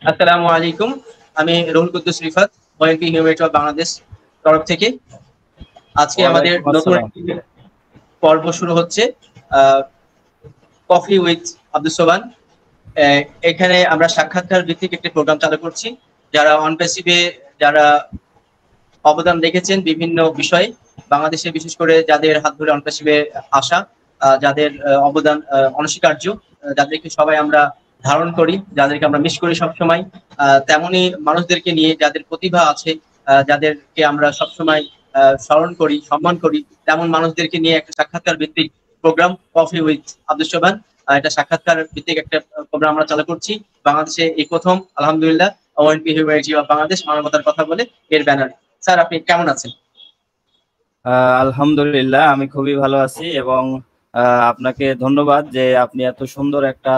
আসসালামু আলাইকুম। আমি Ruhul Quddus Rifat, ONP humanity of Bangladesh তরফ থেকে। আজকে আমাদের ওয়ালাইকুম নতুন আসসালাম। একটি পর্ব শুরু হচ্ছে, কফি উইথ আব্দুস সোবান। এখানে আমরা সাক্ষাৎকার ভিত্তিক একটি প্রোগ্রাম চালু করছি। যারা অন প্যাসিভে যারা অবদান রেখেছেন বিভিন্ন বিষয়ে, বাংলাদেশে বিশেষ করে যাদের হাত ধরে অন প্যাসিভে আসা, যাদের অবদান অনস্বীকার্য, যাদেরকে সবাই আমরা ধারণ করি, যাদেরকে আমরা মিস করি সবসময়, তেমনই মানুষদেরকে নিয়ে যাদের প্রতিভা আছে, যাদেরকে আমরা সবসময় স্মরণ করি, সম্মান করি, তেমন মানুষদেরকে নিয়ে একটা সাক্ষাৎকার ভিত্তিক প্রোগ্রাম কফি উইথ আব্দুস সোবান। এটা সাক্ষাৎকার ভিত্তিক একটা প্রোগ্রাম আমরা চালু করছি বাংলাদেশে এই প্রথম, আলহামদুলিল্লাহ। ওএনপি হিউম্যানিটি অফ বাংলাদেশ, মানবতার কথা বলে এর ব্যানারে। স্যার, আপনি কেমন আছেন? আলহামদুলিল্লাহ, আমি খুবই ভালো আছি এবং আপনাকে ধন্যবাদ যে আপনি এত সুন্দর একটা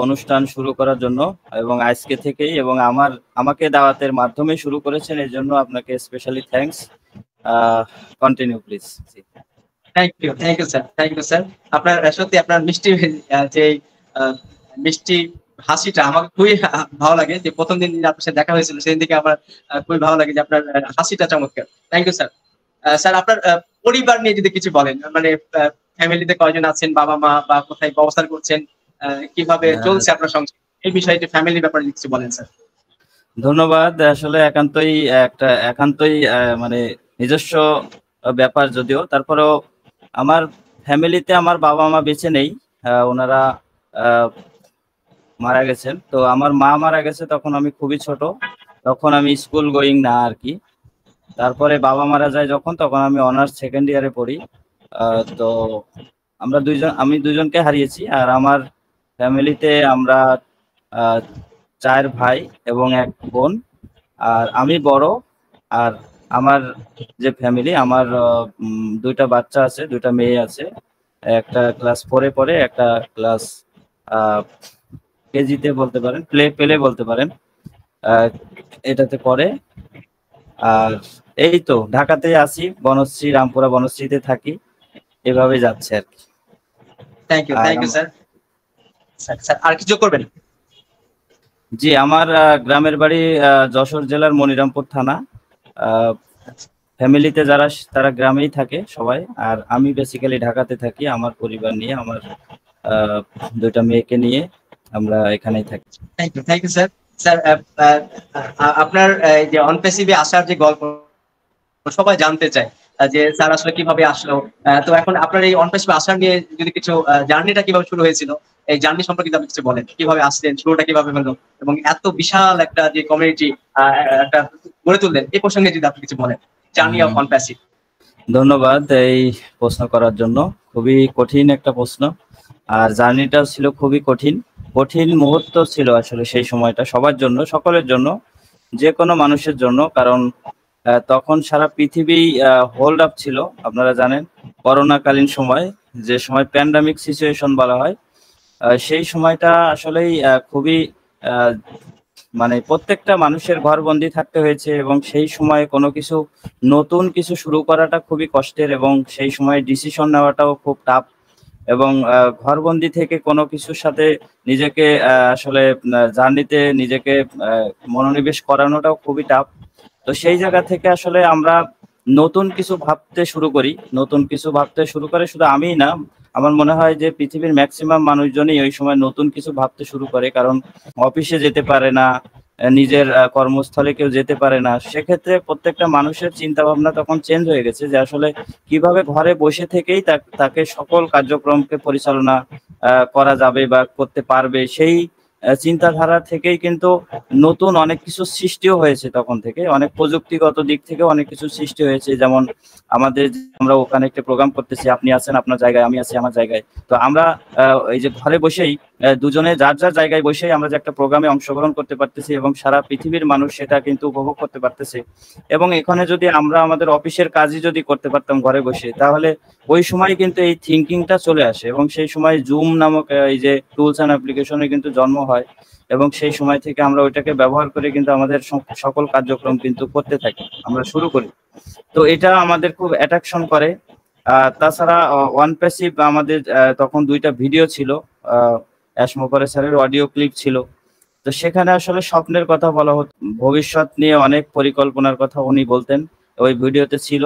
অনুষ্ঠান শুরু করার জন্য এবং আজকে থেকেই এবং আমাকে দাওয়াতের মাধ্যমে শুরু করেছেন, এর জন্য আপনাকে specially thanks. Continue please. Thank you sir, thank you sir. আপনার সত্যি আপনার মিষ্টি যে আহ, মিষ্টি হাসিটা আমার খুবই ভালো লাগে। যে প্রথম দিন আপনার সাথে দেখা হয়েছিল সেদিন থেকে আমার খুবই ভালো লাগে যে আপনার হাসিটা চমৎকার। Thank you sir. স্যার, আপনার পরিবার নিয়ে যদি কিছু বলেন, মানে ফ্যামিলিতে কয়জন আছেন, বাবা মা বা কোথায় অবস্থান করছেন, কিভাবে চলছে আপনার সংসার, এই বিষয়টি ফ্যামিলির ব্যাপারে যদি কিছু বলেন স্যার। ধন্যবাদ। আসলে একান্তই মানে নিজস্ব ব্যাপার, যদিও তারপরেও আমার ফ্যামিলিতে আমার বাবা মা বেঁচে নেই। ওনারা মারা গেছেন। তো আমার মা মারা গেছে তখন আমি খুবই ছোট, তখন আমি স্কুল গোয়িং না আর কি। তারপরে বাবা মারা যায় যখন, তখন আমি অনার্স সেকেন্ড ইয়ারে পড়ি। তো আমি দুজনকে হারিয়েছি। আর আমার ফ্যামিলিতে আমরা 4 ভাই এবং 1 বোন। আর আমি বড়। আর আমার যে ফ্যামিলি, আমার 2টা বাচ্চা আছে, 2টা মেয়ে আছে। একটা ক্লাস 4-এ পড়ে, একটা ক্লাস কেজিতে বলতে পারেন, পেলে বলতে পারেন, এটাতে পড়ে। আর এই তো ঢাকাতে আছি, বনশ্রী, রামপুরা বনশ্রীতে থাকি। এভাবে যাচ্ছে আর কি। Thank you sir. স্যার, আর কিছু করবেন? জি, আমার গ্রামের বাড়ি যশোর জেলার মনিরামপুর থানা। ফ্যামিলিতে তারা গ্রামেই থাকে সবাই। আর আমি বেসিক্যালি ঢাকাতে থাকি আমার পরিবার নিয়ে, আমার 2টা মেয়েকে নিয়ে আমরা এখানেই থাকি। Thank you sir. স্যার, আপনার যে অন প্যাসিভে আসার যে গল্প সবাই জানতে চায়, যে স্যার আসলে কিভাবে আসলো। তো এখন আপনার এই অন প্যাসিভে আসার নিয়ে যদি কিছু, জার্নিটা কিভাবে শুরু হয়েছিল, এই জার্নি সম্পর্কে যদি আপনি কিছু বলেন, কিভাবে আসলেন, শুরুটা কিভাবে হলো, এবং এত বিশাল একটা যে কমিউনিটি একটা গড়ে তুললেন, এই প্রসঙ্গে যদি আপনি কিছু বলেন, জার্নি অফ অন প্যাসিভ। ধন্যবাদ এই প্রশ্ন করার জন্য। খুবই কঠিন একটা প্রশ্ন। আর জার্নিটাও ছিল খুবই কঠিন মুহূর্ত ছিল আসলে সেই সময়টা সবার জন্য, সকলের জন্য, যে কোনো মানুষের জন্য। কারণ তখন সারা পৃথিবী হোল্ড আপ ছিল। আপনারা জানেন করোনাকালীন সময়, যে সময় প্যান্ডামিক সিচুয়েশন বলা হয়, সেই সময়টা আসলেই খুবই মানে প্রত্যেকটা মানুষের ঘরবন্দি থাকতে হয়েছে এবং সেই সময় নতুন কিছু শুরু করাটা খুবই কষ্টের এবং সেই সময় ডিসিশন নেওয়াটাও খুব টাফ। এবং ঘরবন্দি থেকে কোনো কিছুর সাথে নিজেকে আসলে জার্নিতে নিজেকে মনোনিবেশ করানোটাও খুবই টাফ। তো সেই জায়গা থেকে আসলে আমরা নতুন কিছু ভাবতে শুরু করি। শুধু আমিই না, আমার মনে হয় যে পৃথিবীর ম্যাক্সিমাম মানুষজনই ওই সময় নতুন কিছু ভাবতে শুরু করে। কারণ অফিসে যেতে পারে না, নিজের কর্মস্থলে কেউ যেতে পারে না। সেক্ষেত্রে প্রত্যেকটা মানুষের চিন্তা ভাবনা তখন চেঞ্জ হয়ে গেছে যে আসলে কিভাবে ঘরে বসে থেকেই তাকে সকল কার্যক্রমকে পরিচালনা করা যাবে বা করতে পারবে। সেই চিন্তাধারা থেকেই কিন্তু নতুন অনেক কিছু সৃষ্টিও হয়েছে। তখন থেকে অনেক প্রযুক্তিগত দিক থেকে অনেক কিছু সৃষ্টি হয়েছে। যেমন আমরা ওখানে একটা প্রোগ্রাম করতেছি, আপনি আছেন আপনার জায়গায়, আমি আছি আমার জায়গায়। তো আমরা এই যে ঘরে বসেই দুজনে যার যার জায়গায় বসেই আমরা যে একটা প্রোগ্রামে অংশগ্রহণ করতে পারতেছি এবং সারা পৃথিবীর মানুষ সেটা কিন্তু উপভোগ করতে পারতেছে। এবং এখানে যদি আমরা আমাদের অফিসের কাজই যদি করতে পারতাম ঘরে বসে, তাহলে ওই সময় কিন্তু এই থিঙ্কিংটা চলে আসে এবং সেই সময় জুম নামক এই যে টুলস অ্যান্ড অ্যাপ্লিকেশনের কিন্তু জন্ম হয়। এবং সেই সময় থেকে আমরা ওইটাকে ব্যবহার করে কিন্তু আমাদের সকল কার্যক্রম কিন্তু করতে থাকি, আমরা শুরু করি। তো এটা আমাদের খুব অ্যাট্রাকশন করে। তাছাড়া ওয়ান প্যাসিভ আমাদের তখন 2টা ভিডিও ছিল, অ্যাশমোকারে স্যারের অডিও ক্লিপ ছিল। তো তো সেখানে আসলে স্বপ্নের কথা বলা হতো, ভবিষ্যৎ নিয়ে অনেক পরিকল্পনার কথা উনি বলতেন, ওই ভিডিওতে ছিল।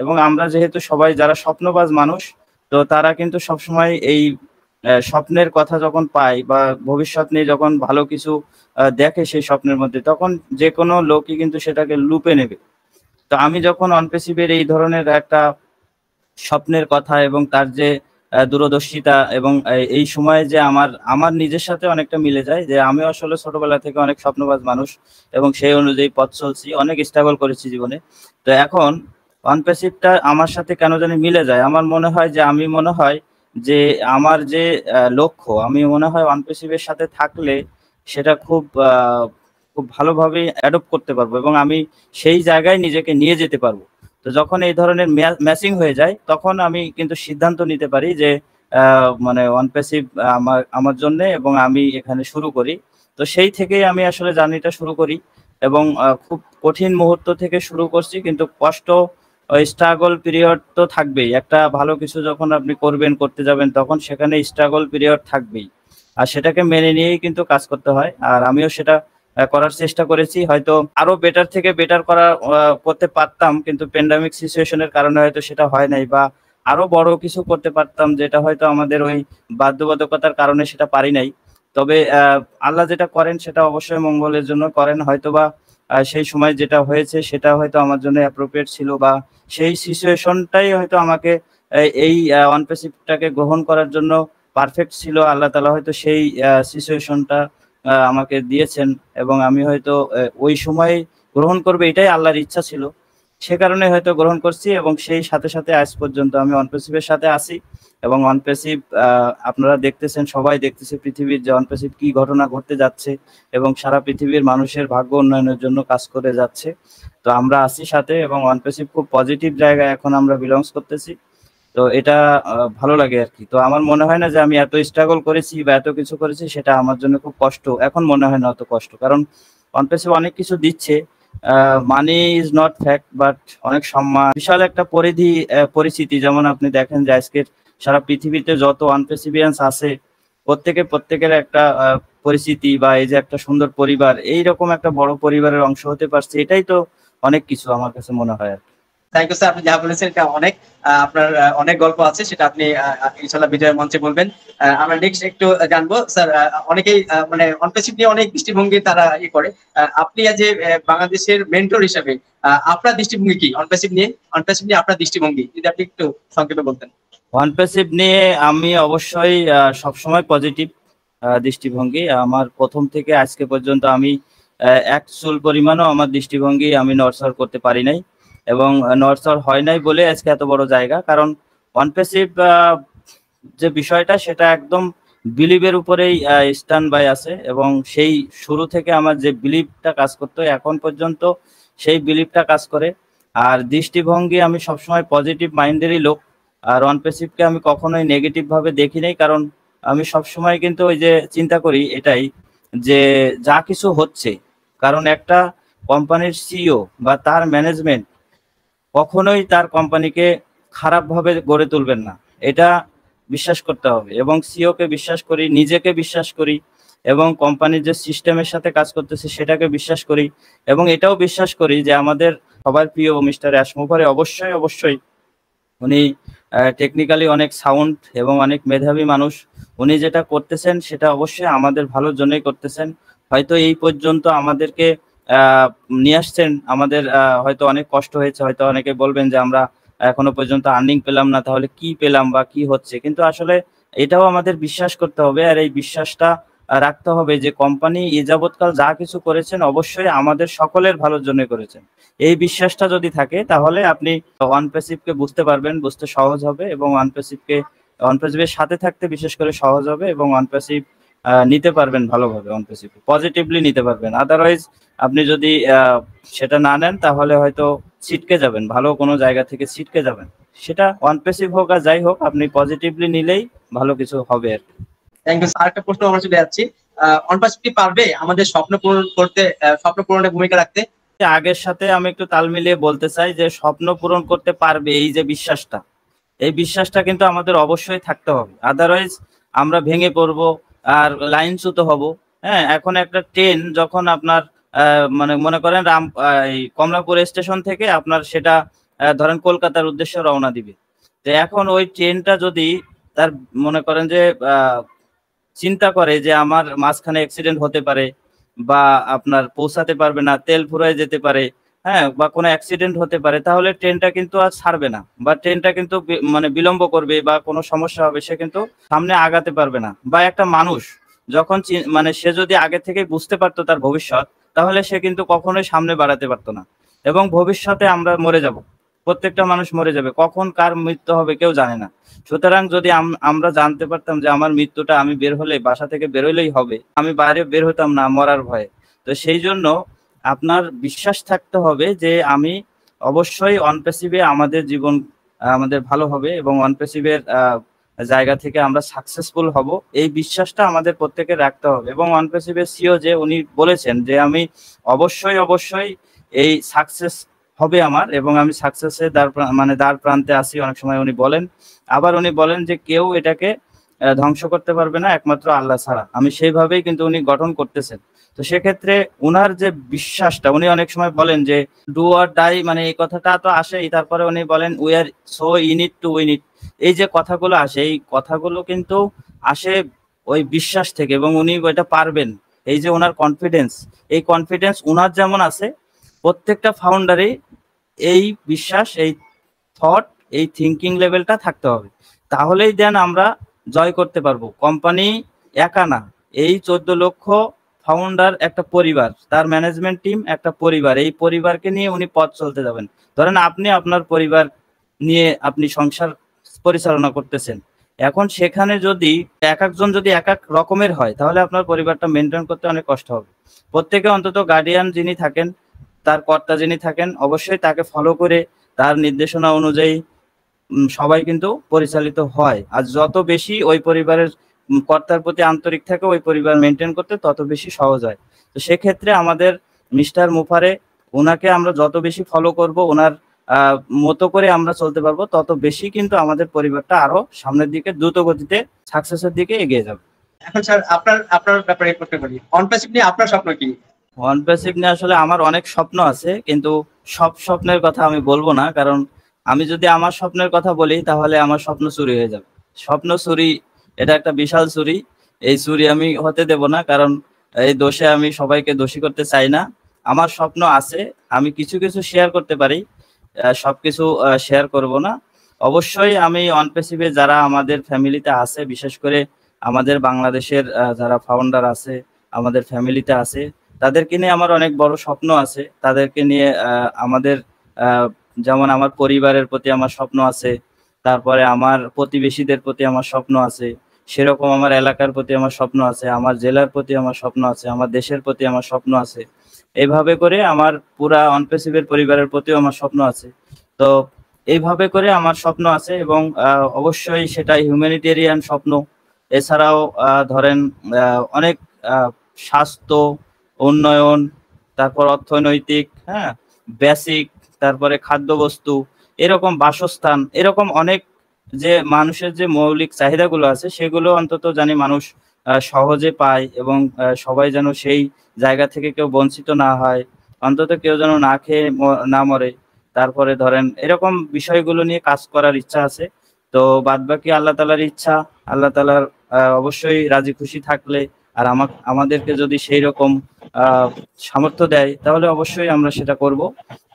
এবং আমরা যেহেতু সবাই যারা স্বপ্নবাজ মানুষ, তো তারা কিন্তু সবসময় এই স্বপ্নের কথা যখন পায় বা ভবিষ্যৎ নিয়ে যখন ভালো কিছু দেখে সেই স্বপ্নের মধ্যে, তখন যে কোনো লোকই কিন্তু সেটাকে লুপে নেবে। তো আমি যখন অনপেসিভের এই ধরনের একটা স্বপ্নের কথা এবং তার যে দূরদর্শিতা এবং এই সময়ে যে আমার নিজের সাথে অনেকটা মিলে যায়, যে আমি আসলে ছোটবেলা থেকে অনেক স্বপ্নবাজ মানুষ এবং সেই অনুযায়ী পথ চলছি, অনেক স্ট্রাগল করেছি জীবনে। তো এখন অনপ্যাসিভটা আমার সাথে কেন জানি মিলে যায়। আমার মনে হয় যে আমার যে লক্ষ্য, আমি মনে হয় অনপ্যাসিভের সাথে থাকলে সেটা খুব ভালোভাবে অ্যাডপ্ট করতে পারবো এবং আমি সেই জায়গায় নিজেকে নিয়ে যেতে পারবো। তো যখন এই ধরনের ম্যাচিং হয়ে যায়, তখন আমি কিন্তু সিদ্ধান্ত নিতে পারি যে মানে অনপ্যাসিভ আমার জন্য, এবং আমি এখানে শুরু করি। তো সেই থেকেই আমি আসলে জার্নিটা শুরু করি এবং খুব কঠিন মুহূর্ত থেকে শুরু করছি, কিন্তু কষ্ট, স্ট্রাগল পিরিয়ড তো থাকবেই। একটা ভালো কিছু যখন আপনি করতে যাবেন, তখন সেখানে স্ট্রাগল পিরিয়ড থাকবেই, আর সেটাকে মেনে নিয়েই কিন্তু কাজ করতে হয়। আর আমিও সেটা করার চেষ্টা করেছি। হয়তো আরো বেটার থেকে বেটার করতে পারতাম, কিন্তু প্যান্ডামিক সিচুয়েশনের কারণে হয়তো সেটা হয় নাই, বা আরো বড় কিছু করতে পারতাম, যেটা হয়তো আমাদের ওই বাধ্যবাধকতার কারণে সেটা পারি নাই। তবে আল্লাহ যেটা করেন সেটা অবশ্যই মঙ্গলের জন্য করেন। হয়তোবা সেই সময় যেটা হয়েছে সেটা হয়তো আমার জন্য অ্যাপ্রোপ্রিয়েট ছিল, বা সেই সিচুয়েশনটাই হয়তো আমাকে এই অনপ্যাসিভটাকে গ্রহণ করার জন্য পারফেক্ট ছিল। আল্লাহ তাআলা হয়তো সেই সিচুয়েশনটা আমাকে দিয়েছেন, এবং আমি হয়তো ওই সময় গ্রহণ করবে এটাই আল্লাহর ইচ্ছা ছিল, সে কারণে হয়তো গ্রহণ করছি। এবং সেই সাথে সাথে আজ পর্যন্ত আমি অনপ্যাসিভের সাথে আছি। এবং অনপ্যাসিভ আপনারা দেখতেছেন, সবাই দেখতেছে পৃথিবীর যে অনপ্যাসিভ কি ঘটনা ঘটতে যাচ্ছে, এবং সারা পৃথিবীর মানুষের ভাগ্য উন্নয়নের জন্য কাজ করে যাচ্ছে। তো আমরা আছি সাথে, এবং অনপ্যাসিভ খুব পজিটিভ জায়গায় এখন আমরা বিলংস করতেছি। তো এটা ভালো লাগে আর কি। তো আমার মনে হয় না যে আমি এত স্ট্রাগল করেছি বা এত কিছু করেছি সেটা আমার জন্য খুব কষ্ট, এখন মনে হয় না অত কষ্ট। কারণ অনপ্যাসিভ অনেক কিছু দিচ্ছে, money is not fact, but অনেক সম্মান, বিশাল একটা পরিচিতি। যেমন আপনি দেখেন যে আজকের সারা পৃথিবীতে যত অনপ্যাসিভিয়ান্স আছে, প্রত্যেকের একটা পরিচিতি, বা এই যে একটা সুন্দর পরিবার, এইরকম একটা বড় পরিবারের অংশ হতে পারছে, এটাই তো অনেক কিছু আমার কাছে মনে হয় আর কি। থ্যাংক ইউ স্যার, আপনি যা বলেছেন এটা অনেক, আপনার অনেক গল্প আছে, সেটা আপনি ইনশাল্লাহ বিজয়ের মঞ্চে বলবেন। আমরা নেক্সট একটু জানবো স্যার, অনেকেই মানে অনপ্যাসিভ নিয়ে অনেক দৃষ্টিভঙ্গি তারা করে। আপনি আজ যে বাংলাদেশের মেন্টর হিসেবে আপনার দৃষ্টিভঙ্গি কি অনপ্যাসিভ নিয়ে আপনার দৃষ্টিভঙ্গি যদি আপনি একটু সংক্ষেপে বলতেন। অনপ্যাসিভ নিয়ে আমি অবশ্যই সবসময় পজিটিভ দৃষ্টিভঙ্গি। আমার প্রথম থেকে আজকে পর্যন্ত আমি এক চুল পরিমাণও আমার দৃষ্টিভঙ্গি আমি নড়চড় করতে পারি নাই, এবং নড়চড় হয় নাই বলে আজকে এত বড় জায়গা। কারণ অনপ্যাসিভ যে বিষয়টা সেটা একদম বিলিভের উপরেই স্ট্যান্ড বাই আছে, এবং সেই শুরু থেকে আমার যে বিলিভটা কাজ করতো এখন পর্যন্ত সেই বিলিভটা কাজ করে। আর দৃষ্টিভঙ্গি, আমি সবসময় পজিটিভ মাইন্ডেরই লোক। আর অনপ্যাসিভকে আমি কখনোই নেগেটিভ ভাবে দেখি নাই, কারণ আমি সবসময় কিন্তু ওই যে চিন্তা করি এটাই, যে যা কিছু হচ্ছে, কারণ একটা কোম্পানির সিইও বা তার ম্যানেজমেন্ট কখনোই তার কোম্পানিকে খারাপভাবে গড়ে তুলবেন না, এটা বিশ্বাস করতে হবে। এবং সিইও কে বিশ্বাস করি, নিজেকে বিশ্বাস করি, এবং কোম্পানির যে সিস্টেমের সাথে কাজ করতেছে সেটাকে বিশ্বাস করি। এবং এটাও বিশ্বাস করি যে আমাদের সবার প্রিয় মিস্টার অ্যাশমোভারে অবশ্যই উনি টেকনিক্যালি অনেক সাউন্ড এবং অনেক মেধাবী মানুষ। উনি যেটা করতেছেন সেটা অবশ্যই আমাদের ভালোর জন্যই করতেছেন। হয়তো এই পর্যন্ত আমাদেরকে নিয়ে আসছেন, আমাদের হয়তো অনেক কষ্ট হয়েছে, হয়তো অনেকে বলবেন যে আমরা এখনো পর্যন্ত আর্নিং পেলাম না, তাহলে কি পেলাম বা কি হচ্ছে, কিন্তু আসলে এটাও আমাদের বিশ্বাস করতে হবে। আর এই বিশ্বাসটা রাখতে হবে যে কোম্পানি এ যাবৎকাল যা কিছু করেছেন অবশ্যই আমাদের সকলের ভালোর জন্য করেছেন। এই বিশ্বাসটা যদি থাকে তাহলে আপনি অনপ্যাসিভকে বুঝতে পারবেন, বুঝতে সহজ হবে, এবং অনপ্যাসিভের সাথে থাকতে বিশেষ করে সহজ হবে, এবং অনপ্যাসিভ নিতে পারবেন ভালোভাবে, অনপ্যাসিভ পজিটিভলি নিতে পারবেন। আদারওয়াইজ আপনি যদি সেটা না নেন তাহলে হয়তো ছিটকে যাবেন, ভালো কোনো জায়গা থেকে ছিটকে যাবেন। সেটা অনপ্যাসিভ হোক আর যাই হোক, আপনি পজিটিভলি নিলেই ভালো কিছু হবে আর কি। Thank you. আরেকটা প্রশ্ন আমরা চলে যাচ্ছি, অনপ্যাসিভ কি পারবে আমাদের স্বপ্ন পূরণ করতে, স্বপ্ন পূরণে ভূমিকা রাখতে? আগের সাথে আমি একটু তাল মিলিয়ে বলতে চাই যে স্বপ্ন পূরণ করতে পারবে, এই যে বিশ্বাসটা, এই বিশ্বাসটা কিন্তু আমাদের অবশ্যই থাকতে হবে। আদারওয়াইজ আমরা ভেঙে পড়বো আর লাইনচ্যুত হব। হ্যাঁ, এখন একটা ট্রেন যখন আপনার মানে মনে করেন এই কমলাপুর স্টেশন থেকে আপনার সেটা ধরেন কলকাতার উদ্দেশ্যে রওনা দিবে। তো এখন ওই ট্রেনটা যদি তার মনে করেন যে চিন্তা করে যে আমার মাঝখানে অ্যাক্সিডেন্ট হতে পারে বা আপনার পৌঁছাতে পারবে না, তেল ফুরায় যেতে পারে, হ্যাঁ, বা কোনো অ্যাক্সিডেন্ট হতে পারে, তাহলে ট্রেনটা কিন্তু আর ছাড়বে না বা ট্রেনটা কিন্তু মানে বিলম্ব করবে বা কোনো সমস্যা হবে, সে কিন্তু সামনে আগাতে পারবে না। বা একটা মানুষ যখন মানে সে যদি আগে থেকে বুঝতে পারতো তার ভবিষ্যৎ, তাহলে সে কিন্তু কখনোই সামনে বাড়াতে পারতো না। এবং ভবিষ্যতে আমরা মরে যাব, প্রত্যেকটা মানুষ মরে যাবে, কখন কার মৃত্যু হবে কেউ জানে না। সুতরাং যদি আমরা জানতে পারতাম যে আমার মৃত্যুটা আমি বের হলে, বাসা থেকে বেরোলেই হবে, আমি বাইরে বের হতাম না মরার ভয়ে। তো সেই জন্য আপনার বিশ্বাস থাকতে হবে যে আমি অবশ্যই অনপ্যাসিভে আমাদের জীবন আমাদের ভালো হবে এবং অনপ্যাসিভের জায়গা থেকে আমরা সাকসেসফুল হব, এই বিশ্বাসটা আমাদের প্রত্যেকের রাখতে হবে। এবং অনপ্যাসিভের সিও যে উনি বলেছেন যে আমি অবশ্যই অবশ্যই এই সাকসেস হবে আমার, এবং আমি সাকসেসের দ্বার প্রান্তে আছি অনেক সময় উনি বলেন। আবার উনি বলেন যে কেউ এটাকে ধ্বংস করতে পারবে না একমাত্র আল্লাহ ছাড়া। আমি সেইভাবেই কিন্তু উনি গঠন করতেছেন। তো সেক্ষেত্রে উনার যে বিশ্বাসটা, উনি অনেক সময় বলেন যে ডু অর ডাই, মানে এই কথাটা তো আসেই, তারপরে উনি বলেন we are so in it to win ইট। এই যে কথাগুলো আসে, এই কথাগুলো কিন্তু আসে ওই বিশ্বাস থেকে, এবং উনি ওইটা পারবেন। এই যে ওনার কনফিডেন্স, এই কনফিডেন্স উনার যেমন আছে, প্রত্যেকটা ফাউন্ডারই এই বিশ্বাস, এই থট, এই থিঙ্কিং লেভেলটা থাকতে হবে। তাহলেই দেন আমরা জয় করতে পারবো। কোম্পানি একা না, এই 14 লক্ষ ফাউন্ডার একটা পরিবার, তার ম্যানেজমেন্ট টিম একটা পরিবার, এই পরিবারকে নিয়ে উনি পথ চলতে যাবেন। ধরেন আপনি আপনার পরিবার নিয়ে আপনি সংসার পরিচালনা করতেছেন, এখন সেখানে যদি এক একজন যদি এক এক রকমের হয়, তাহলে আপনার পরিবারটা মেনটেন করতে অনেক কষ্ট হবে। প্রত্যেকে অন্তত গার্ডিয়ান যিনি থাকেন, তার কর্তা যিনি থাকেন, অবশ্যই তাকে ফলো করে তার নির্দেশনা অনুযায়ী সবাই কিন্তু পরিচালিত হয়। আর যত বেশি ওই পরিবারের কর্তার প্রতি আন্তরিক থাকে, ওই পরিবার মেনটেন করতে তত বেশি সহজ হয়। তো সেক্ষেত্রে আমাদের মিস্টার মুফারে, ওনাকে আমরা যত বেশি ফলো করব, ওনার মতো করে আমরা চলতে পারবো, তত বেশি কিন্তু আমাদের পরিবারটা আরো সামনের দিকে দ্রুত গতিতে সাকসেসের দিকে এগিয়ে যাবে। এখন স্যার আপনার আপনার ব্যাপারে প্রশ্ন করি, অনপ্যাসিভ নিয়ে আপনার স্বপ্ন কি? অনপ্যাসিভ নিয়ে আসলে আমার অনেক স্বপ্ন আছে, কিন্তু সব স্বপ্নের কথা আমি বলবো না, কারণ আমি যদি আমার স্বপ্নের কথা বলি তাহলে আমার স্বপ্ন চুরি হয়ে যাবে। স্বপ্ন চুরি, এটা একটা বিশাল চুরি। এই চুরি আমি হতে দেব না, কারণ এই দোষে আমি সবাইকে দোষী করতে চাই না। আমার স্বপ্ন আছে, আমি কিছু কিছু শেয়ার করতে পারি, সবকিছু শেয়ার করব না। অবশ্যই আমি অনপ্যাসিভে যারা আমাদের ফ্যামিলিতে আছে, বিশেষ করে আমাদের বাংলাদেশের যারা ফাউন্ডার আছে আমাদের ফ্যামিলিতে আছে, তাদেরকে নিয়ে আমার অনেক বড় স্বপ্ন আছে। তাদেরকে নিয়ে আমাদের যেমন আমার পরিবারের প্রতি আমার স্বপ্ন আছে, তারপরে আমার প্রতিবেশীদের প্রতি আমার স্বপ্ন আছে, সেরকম আমার এলাকার প্রতি আমার স্বপ্ন আছে, আমার জেলার প্রতি আমার স্বপ্ন আছে, আমার দেশের প্রতি আমার স্বপ্ন আছে। এইভাবে করে আমার পুরা অনপ্যাসিভের পরিবারের প্রতিও আমার স্বপ্ন আছে। তো এইভাবে করে আমার স্বপ্ন আছে, এবং অবশ্যই সেটা হিউম্যানিটেরিয়ান স্বপ্ন। এছাড়াও ধরেন অনেক স্বাস্থ্য উন্নয়ন, তারপর অর্থনৈতিক, হ্যাঁ, বেসিক, তারপরে খাদ্যবস্তু, এরকম বাসস্থান, এরকম অনেক যে মানুষের যে মৌলিক চাহিদাগুলো আছে সেগুলো অন্তত জানি মানুষ সহজে পায়, এবং সবাই যেন সেই জায়গা থেকে কেউ বঞ্চিত না হয়, অন্তত কেউ যেন না খেয়ে না মরে। তারপরে ধরেন এরকম বিষয়গুলো নিয়ে কাজ করার ইচ্ছা আছে। তো বাদবাকি আল্লাহ তাআলার ইচ্ছা, আল্লাহ তাআলার অবশ্যই রাজি খুশি থাকলে, আর আমাদেরকে যদি সেই রকম সামর্থ্য দেয়, তাহলে অবশ্যই আমরা সেটা করব,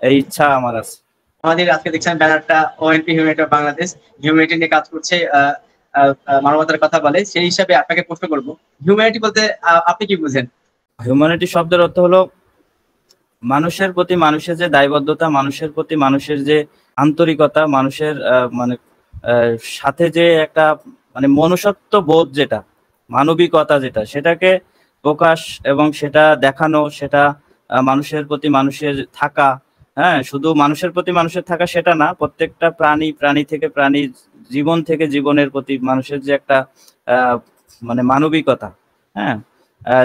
এই ইচ্ছা আমার আছে। আমাদের আজকে দেখছেন ব্যানারটা ওএনপি হিউম্যানিটি বাংলাদেশ, হিউম্যানিটি নিয়ে কাজ করছে, মানবতার কথা বলে। সেই হিসাবে আপনাকে প্রশ্ন করব, হিউম্যানিটি বলতে আপনি কি বুঝেন? হিউম্যানিটি শব্দের অর্থ হলো মানুষের প্রতি মানুষের যে দায়বদ্ধতা, মানুষের প্রতি মানুষের যে আন্তরিকতা, মানুষের মানে সাথে যে একটা মানে মনুষ্যত্ব বোধ, যেটা মানবিকতা, যেটা সেটাকে প্রকাশ এবং সেটা দেখানো, সেটা মানুষের প্রতি মানুষের থাকা। হ্যাঁ, শুধু মানুষের প্রতি মানুষের থাকা সেটা না, প্রত্যেকটা প্রাণী থেকে প্রাণী, জীবন থেকে জীবনের প্রতি মানুষের যে একটা মানে মানবিকতা। হ্যাঁ,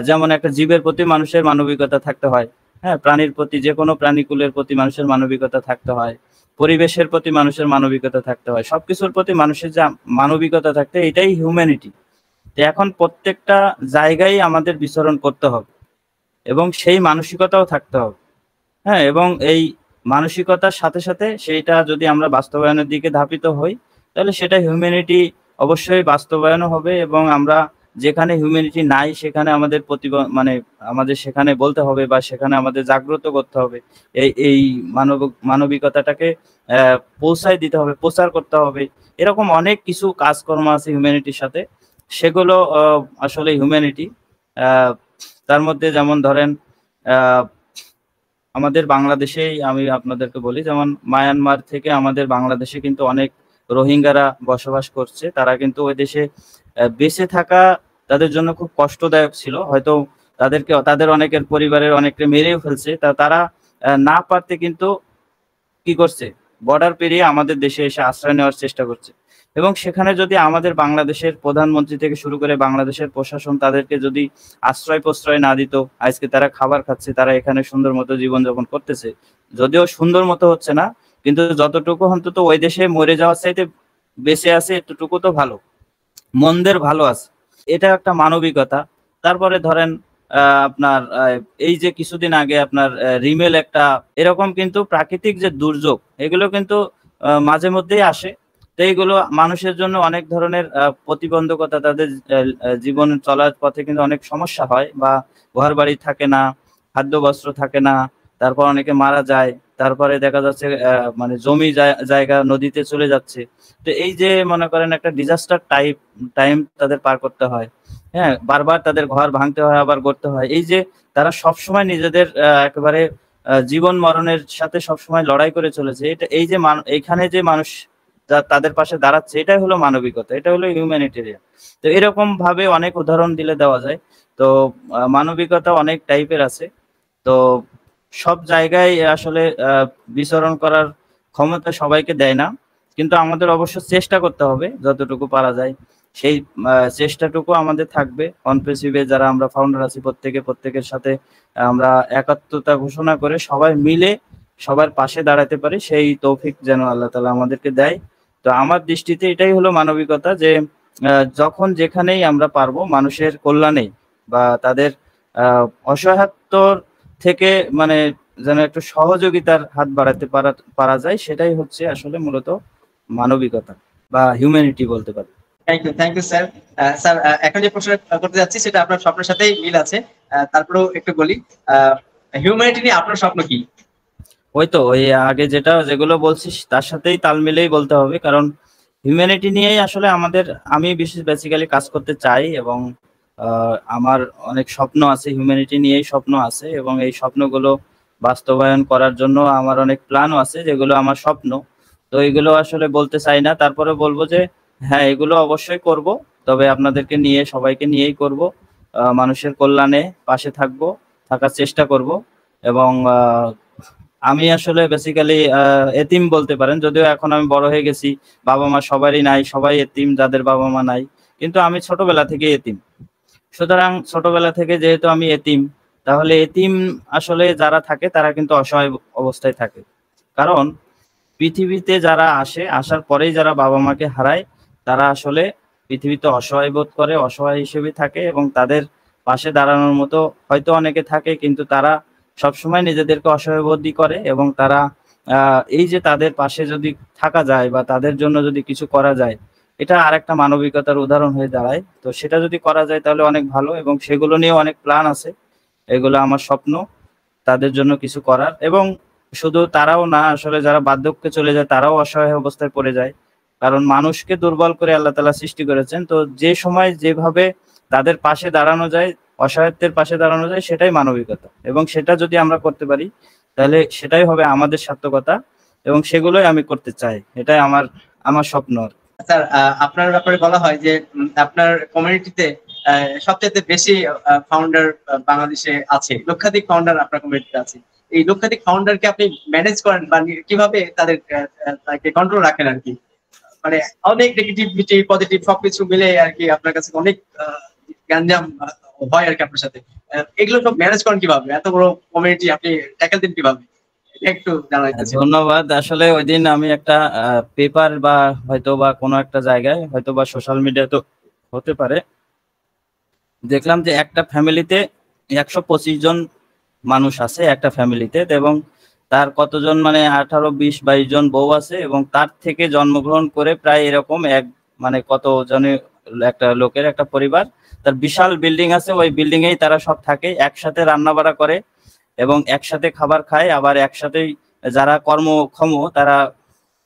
যেমন একটা জীবের প্রতি মানুষের মানবিকতা থাকতে হয়, হ্যাঁ, প্রাণীর প্রতি, যে কোনো প্রাণীকুলের প্রতি মানুষের মানবিকতা থাকতে হয়, পরিবেশের প্রতি মানুষের মানবিকতা থাকতে হয়, সবকিছুর প্রতি মানুষের যে মানবিকতা থাকতে, এটাই হিউম্যানিটি। তো এখন প্রত্যেকটা জায়গায় আমাদের বিচরণ করতে হবে এবং সেই মানসিকতাও থাকতে হবে। হ্যাঁ, এবং এই মানসিকতার সাথে সাথে সেইটা যদি আমরা বাস্তবায়নের দিকে ধাবিত হই, তাহলে সেটা হিউম্যানিটি অবশ্যই বাস্তবায়নও হবে এবং আমরা যেখানে হিউম্যানিটি নাই সেখানে আমাদের মানে আমাদের সেখানে বলতে হবে বা সেখানে আমাদের জাগ্রত করতে হবে। এই মানবিকতাটাকে পৌঁছায় দিতে হবে, প্রচার করতে হবে। এরকম অনেক কিছু কাজকর্ম আছে হিউম্যানিটির সাথে, সেগুলো আসলে হিউম্যানিটি। তার মধ্যে যেমন ধরেন আমাদের বাংলাদেশেই আমি আপনাদেরকে বলি, যেমন মায়ানমার থেকে আমাদের বাংলাদেশে কিন্তু অনেক রোহিঙ্গারা বসবাস করছে। তারা কিন্তু ওই দেশে বেঁচে থাকা তাদের জন্য খুব কষ্টদায়ক ছিল। হয়তো তাদের অনেকের পরিবারের অনেককে মেরেও ফেলছে। তারা না পারতে কিন্তু কি করছে, বর্ডার পেরিয়ে আমাদের দেশে এসে আশ্রয় নেওয়ার চেষ্টা করছে। এবং সেখানে যদি আমাদের বাংলাদেশের প্রধানমন্ত্রী থেকে শুরু করে বাংলাদেশের প্রশাসন তাদেরকে যদি আশ্রয় প্রশ্রয় না দিত, আজকে তারা খাবার খাচ্ছে, তারা এখানে সুন্দর মতো জীবনযাপন করতেছে। যদিও সুন্দর মতো হচ্ছে না, কিন্তু যতটুকু অন্তত ওই দেশে মরে যাওয়ার চাইতে বেঁচে আছে এতটুকু তো ভালো, মন্দের ভালো আছে। এটা একটা মানবিকতা। তারপরে ধরেন আপনার এই যে কিছুদিন আগে আপনার রিমেল একটা এরকম কিন্তু প্রাকৃতিক যে দুর্যোগ, এগুলো কিন্তু মাঝে মধ্যেই আসে। তো এইগুলো মানুষের জন্য অনেক ধরনের প্রতিবন্ধকতা, তাদের জীবন চলার পথে কিন্তু অনেক সমস্যা হয়, বা ঘর বাড়ি থাকে না, খাদ্য বস্ত্র থাকে না, তারপর অনেকে মারা যায়, তারপরে দেখা যাচ্ছে মানে জমি জায়গা নদীতে চলে যাচ্ছে। তো এই যে মনে করেন একটা ডিজাস্টার টাইম তাদের পার করতে হয়। হ্যাঁ, বারবার তাদের ঘর ভাঙতে হয়, আবার গড়তে হয়। এই যে তারা সবসময় নিজেদের একেবারে জীবন মরণের সাথে সবসময় লড়াই করে চলেছে। এটা এই যে এখানে যে মানুষ তাদের পাশে দাঁড়াচ্ছে, এটাই হলো মানবিকতা, এটা হলো হিউম্যানিটেরিয়ান। তো এরকম ভাবে অনেক উদাহরণ দিলে দেওয়া যায়। তো মানবিকতা অনেক টাইপের আছে। তো সব জায়গায় আসলে বিচরণ করার ক্ষমতা সবাইকে দেয় না, কিন্তু আমাদের অবশ্য চেষ্টা করতে হবে যতটুকু পারা যায়। সেই চেষ্টাটুকু আমাদের থাকবে। অনপ্রেসিভে যারা আমরা ফাউন্ডার আছি প্রত্যেকের সাথে আমরা একাত্মতা ঘোষণা করে সবাই মিলে সবার পাশে দাঁড়াতে পারি, সেই তৌফিক যেন আল্লাহ তাআলা আমাদেরকে দেয়। তো আমার দৃষ্টিতে এটাই হলো মানবিকতা, যে যখন যেখানেই আমরা পারবো মানুষের কল্যাণে বা তাদের অসহায়ত্বর থেকে মানে যেন একটু সহযোগিতার হাত বাড়াতে পারা যায়, সেটাই হচ্ছে আসলে মূলত মানবিকতা বা হিউম্যানিটি বলতে পারি। Thank you sir. স্যার, এখন যে প্রশ্ন করতে যাচ্ছি সেটা আপনার স্বপ্নের সাথেই মিল আছে। তারপরেও একটু বলি, হিউম্যানিটি নিয়ে আপনার স্বপ্ন কি? ওই তো ওই আগে যেগুলো বলছিস তার সাথেই তাল মিলেই বলতে হবে, কারণ হিউম্যানিটি নিয়েই আসলে আমি বেসিক্যালি কাজ করতে চাই এবং আমার অনেক স্বপ্ন আছে, হিউম্যানিটি নিয়েই স্বপ্ন আছে, এবং এই স্বপ্নগুলো বাস্তবায়ন করার জন্য আমার অনেক প্ল্যানও আছে, যেগুলো আমার স্বপ্ন। তো এগুলো আসলে বলতে চাই না, তারপরে বলবো যে হ্যাঁ, এগুলো অবশ্যই করব, তবে আপনাদেরকে নিয়ে, সবাইকে নিয়েই করব। মানুষের কল্যাণে পাশে থাকার চেষ্টা করব। এবং আমি আসলে বেসিক্যালি এতিম বলতে পারেন, যদিও এখন আমি বড় হয়ে গেছি, বাবা মা সবারই নাই, সবাই এতিম যাদের বাবা মা নাই, কিন্তু আমি ছোটবেলা থেকে এতিম। সুতরাং ছোটবেলা থেকে যেহেতু আমি এতিম, তাহলে এতিম আসলে যারা থাকে তারা কিন্তু অসহায় অবস্থায় থাকে। কারণ পৃথিবীতে যারা আসার পরেই যারা বাবা মাকে হারায়, তারা আসলে পৃথিবীতে অসহায় বোধ করে, অসহায় হিসেবে থাকে, এবং তাদের পাশে দাঁড়ানোর মতো হয়তো অনেকে থাকে, কিন্তু তারা সবসময় নিজেদেরকে অসহায় বোধই করে। এবং তারা এই যে তাদের পাশে যদি থাকা যায় বা তাদের জন্য যদি কিছু করা যায়, এটা আরেকটা মানবিকতার উদাহরণ হয়ে দাঁড়ায়। তো সেটা যদি করা যায় তাহলে অনেক ভালো, এবং সেগুলো নিয়ে অনেক প্ল্যান আছে। এগুলো আমার স্বপ্ন, তাদের জন্য কিছু করার। এবং শুধু তারাও না, আসলে যারা বার্ধক্যে চলে যায় তারাও অসহায় অবস্থায় পড়ে যায়, কারণ মানুষকে দুর্বল করে আল্লাহ তাআলা সৃষ্টি করেছেন। তো যে সময় যেভাবে তাদের পাশে দাঁড়ানো যায়, অসহায়ত্বের পাশে দাঁড়ানো যায়, সেটাই মানবিকতা। এবং সেটা যদি আমরা করতে পারি তাহলে সেটাই হবে আমাদের সার্থকতা, এবং সেগুলোই আমি করতে চাই। এটাই আমার স্বপ্ন। স্যার, আপনার ব্যাপারে বলা হয় যে আপনার কমিউনিটিতে সবচেয়ে বেশি ফাউন্ডার বাংলাদেশে আছে, লক্ষাধিক ফাউন্ডার আপনার কমিউনিটিতে আছে। এই লক্ষাধিক ফাউন্ডারকে আপনি ম্যানেজ করেন বা কিভাবে তাকে কন্ট্রোল রাখেন আর কি? মানে অনেক নেগেটিভিটি পজিটিভ সবকিছু মিলে আর কি আপনার কাছে অনেক গ্যাঞ্জাম হয় আর কি আপনার সাথে। এগুলো সব ম্যানেজ করেন কিভাবে? এত বড় কমিউনিটি আপনি ট্যাকেল দিন কিভাবে? একটু জানার ইচ্ছা ছিল। ধন্যবাদ। আসলে ওইদিন আমি একটা পেপার বা হয়তো বা কোনো একটা জায়গায়, হয়তো বা সোশ্যাল মিডিয়া তো হতে পারে, দেখলাম যে একটা ফ্যামিলিতে 125 জন মানুষ আছে একটা ফ্যামিলিতে, এবং তার কতজন মানে 18, 20, 22 জন বউ আছে, এবং তার থেকে জন্মগ্রহণ করে প্রায় এরকম মানে কত জনের একটা লোকের একটা পরিবার, তার বিশাল বিল্ডিং আছে, ওই বিল্ডিং এই তারা সব থাকে, একসাথে রান্না বাড়া করে এবং একসাথে খাবার খায়, আবার একসাথেই যারা কর্মক্ষম তারা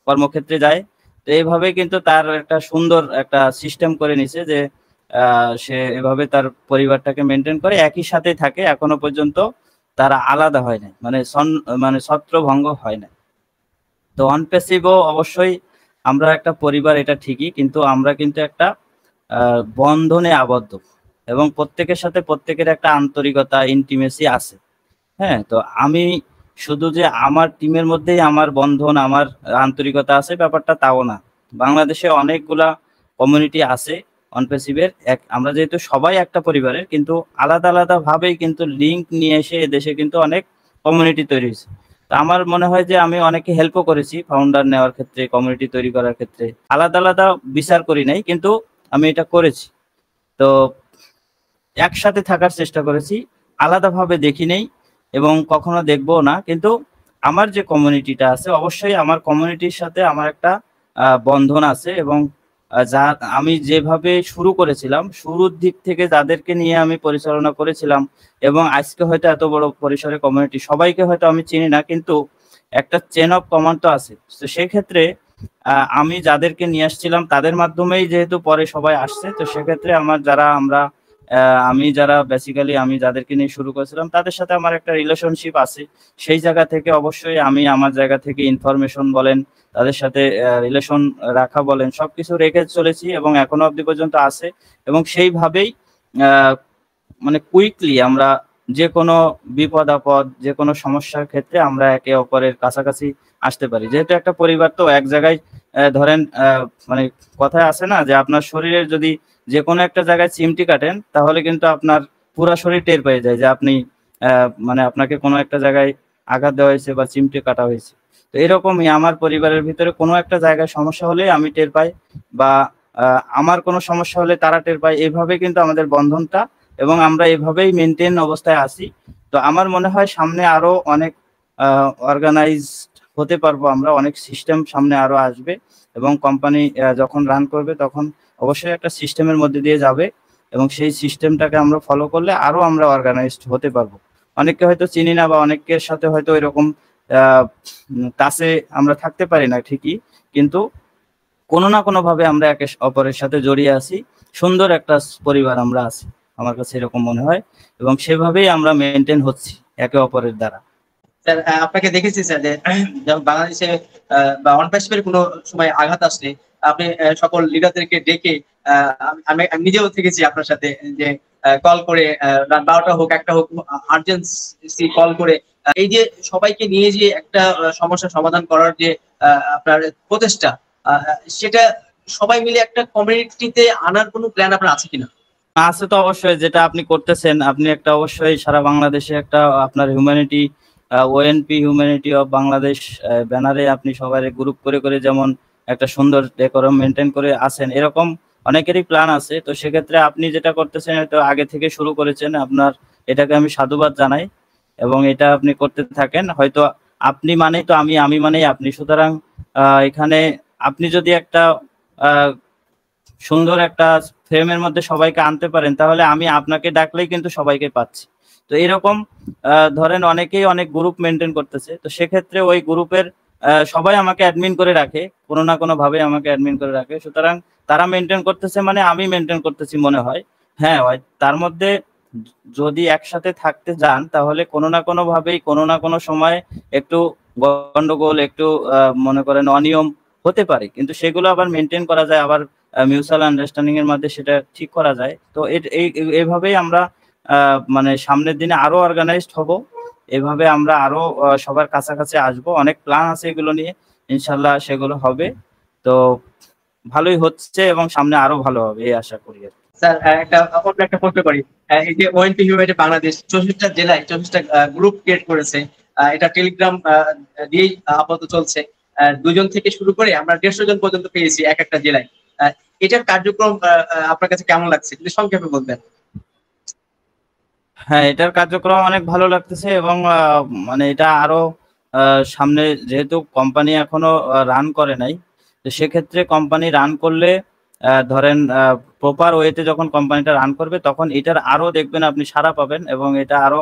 কর্মক্ষেত্রে যায়। তো এইভাবে কিন্তু তার একটা সুন্দর একটা সিস্টেম করে নিছে যে সে এভাবে তার পরিবারটাকে মেনটেন করে, একই সাথে থাকে, এখনো পর্যন্ত তারা আলাদা হয় না, মানে ছত্রভঙ্গ হয় না। তো অনপ্যাসিভও অবশ্যই আমরা একটা পরিবার, এটা ঠিকই, কিন্তু আমরা কিন্তু একটা বন্ধনে আবদ্ধ, এবং প্রত্যেকের সাথে প্রত্যেকের একটা আন্তরিকতা, ইন্টিমেসি আছে। হ্যাঁ, তো আমি শুধু যে আমার টিমের মধ্যেই আমার বন্ধন, আমার আন্তরিকতা আছে ব্যাপারটা তাও না। বাংলাদেশে অনেকগুলা কমিউনিটি আছে অনপ্যাসিভের, আমরা যেহেতু সবাই একটা পরিবারের, কিন্তু আলাদা আলাদা ভাবেই কিন্তু লিঙ্ক নিয়ে এসে এদেশে কিন্তু অনেক কমিউনিটি তৈরি হয়েছে। তো আমার মনে হয় যে আমি অনেকে হেল্পও করেছি ফাউন্ডার নেওয়ার ক্ষেত্রে, কমিউনিটি তৈরি করার ক্ষেত্রে। আলাদা আলাদা বিচার করি নাই, কিন্তু আমি এটা করেছি। তো একসাথে থাকার চেষ্টা করেছি, আলাদাভাবে দেখি নেই এবং কখনো দেখবো না। কিন্তু আমার যে কমিউনিটিটা আছে, অবশ্যই আমার কমিউনিটির সাথে আমার একটা বন্ধন আছে, এবং যা আমি যেভাবে শুরু করেছিলাম, শুরুর দিক থেকে যাদেরকে নিয়ে আমি পরিচালনা করেছিলাম, এবং আজকে হয়তো এত বড় পরিসরে কমিউনিটি, সবাইকে হয়তো আমি চিনি না, কিন্তু একটা চেন অফ কমান্ড তো আছে। তো সেই ক্ষেত্রে আমি যাদেরকে নিয়ে আসছিলাম তাদের মাধ্যমেই যেহেতু পরে সবাই আসছে, তো সেক্ষেত্রে আমি যারা বেসিক্যালি আমি যাদেরকে নিয়ে শুরু করেছিলাম তাদের সাথে আমার একটা রিলেশনশিপ আছে। সেই জায়গা থেকে অবশ্যই আমি আমার জায়গা থেকে ইনফরমেশন বলেন, তাদের সাথে রিলেশন রাখা বলেন, সবকিছু রেখে চলেছি এবং এখনো অবধি পর্যন্ত আছে। এবং সেইভাবেই মানে কুইকলি আমরা যে কোনো বিপদ আপদ, যে কোনো সমস্যার ক্ষেত্রে আমরা একে অপরের কাছাকাছি আসতে পারি, যেহেতু একটা পরিবার। তো এক জায়গায় ধরেন মানে কথায় আছে না যে আপনার শরীরের যদি যে কোনো একটা জায়গায় চিমটি কাটেন, তাহলে কিন্তু আপনার পুরা শরীর টের পেয়ে যায় যে আপনি মানে আপনাকে কোনো একটা জায়গায় আঘাত দেওয়া হয়েছে বা চিমটি কাটা হয়েছে। তো এরকমই আমার পরিবারের ভিতরে কোনো একটা জায়গায় সমস্যা হলে আমি টের পাই, বা আমার কোনো সমস্যা হলে তারা টের পায়। এইভাবে কিন্তু আমাদের বন্ধনটা, এবং আমরা এভাবেই মেনটেন অবস্থায় আছি। তো আমার মনে হয় সামনে আরো অনেক অর্গানাইজড হতে পারবো আমরা, অনেক সিস্টেম সামনে আরো আসবে, এবং কোম্পানি যখন রান করবে তখন অবশ্যই একটা সিস্টেমের মধ্যে দিয়ে যাবে, এবং সেই সিস্টেমটাকে আমরা ফলো করলে আরো আমরা অর্গানাইজড হতে পারবো। অনেককে হয়তো চিনি না, বা অনেকের সাথে হয়তো এরকম কাছে আমরা থাকতে পারি না ঠিকই, কিন্তু কোনো না কোনো ভাবে আমরা একে অপরের সাথে জড়িয়ে আছি, সুন্দর একটা পরিবার আমরা আছি, আমার কাছে এরকম মনে হয়, এবং সেভাবেই আমরা মেনটেন হচ্ছি একে অপরের দ্বারা। স্যার, আপনাকে দেখেছি স্যার যে যেমন বাংলাদেশে বা অনপ্যাসিভের কোনো সময় আঘাত আসলে আপনি সকল লিডারদেরকে ডেকে, আমি নিজেও থেকেছি আপনার সাথে, যে কল করে রাত 12টা হোক 1টা হোক, আর্জেন্সি কল করে এই যে সবাইকে নিয়ে যে একটা সমস্যার সমাধান করার যে আপনার প্রচেষ্টা, সেটা সবাই মিলে একটা কমিউনিটিতে আনার কোনো প্ল্যান আপনার আছে কিনা? আছে তো অবশ্যই, যেটা আপনি করতেছেন, আপনি একটা অবশ্যই সারা বাংলাদেশে একটা আপনার হিউম্যানিটি, ওএনপি হিউম্যানিটি অফ বাংলাদেশ ব্যানারে আপনি সবাই গ্রুপ করে করে যেমন একটা সুন্দর ডেকোরাম মেনটেন করে আছেন, এরকম অনেকেরই প্ল্যান আছে। তো সেক্ষেত্রে আপনি যেটা করতেছেন এটা আগে থেকে শুরু করেছেন, আপনার এটাকে আমি সাধুবাদ জানাই, এবং এটা আপনি করতে থাকেন। হয়তো আপনি মানেই তো আমি, আমি মানেই আপনি, সুতরাং এখানে আপনি যদি একটা সুন্দর একটা ফ্রেমের মধ্যে সবাইকে আনতে পারেন, তাহলে আমি আপনাকে ডাকলেই কিন্তু সবাইকে পাচ্ছি। তো এরকম ধরেন অনেকেই অনেক গ্রুপ মেনটেন করতেছে, তো সেক্ষেত্রে ওই গ্রুপের সবাই আমাকে অ্যাডমিন করে রাখে, কোনো না কোনো ভাবে আমাকে অ্যাডমিন করে রাখে, সুতরাং তারা মেনটেন করতেছে মানে আমি মেনটেন করতেছি মনে হয়। হ্যাঁ, তার মধ্যে যদি একসাথে থাকতে যান তাহলে কোনো না কোনো ভাবেই কোনো না কোনো সময় একটু গন্ডগোল, একটু মনে করেন অনিয়ম হতে পারে, কিন্তু সেগুলো আবার মেনটেন করা যায়, আবার মিউচুয়াল আন্ডারস্ট্যান্ডিং এর মধ্যে সেটা ঠিক করা যায়। তো এইভাবেই আমরা মানে সামনের দিনে আরো অর্গানাইজড হব, এভাবে আমরা আরো সবার কাছাকাছি আসব। অনেক প্ল্যান আছে এগুলো নিয়ে, ইনশাল্লাহ সেগুলো হবে। তো ভালোই হচ্ছে এবং সামনে আরো ভালো হবে এই আশা করি। স্যার, অন্য একটা প্রশ্ন করি। এই যে ওএনপি হিউম্যানিটি বাংলাদেশ 64টা জেলায় 64টা গ্রুপ ক্রিয়েট করেছে, এটা টেলিগ্রাম দিয়েই আপাতত চলছে। 2 জন থেকে শুরু করে আমরা 150 জন পর্যন্ত পেয়েছি এক একটা জেলায়। এটার কার্যক্রম আপনার কাছে কেমন লাগছে যদি সংক্ষেপে বলতেন? হ্যাঁ, এটার কার্যক্রম অনেক ভালো লাগতেছে এবং মানে এটা আরো সামনে, যেহেতু কোম্পানি এখনো রান করে নাই, তো সেক্ষেত্রে কোম্পানি রান করলে ধরেন প্রপার ওয়েতে যখন কোম্পানিটা রান করবে তখন এটার আরো দেখবেন আপনি সাড়া পাবেন এবং এটা আরো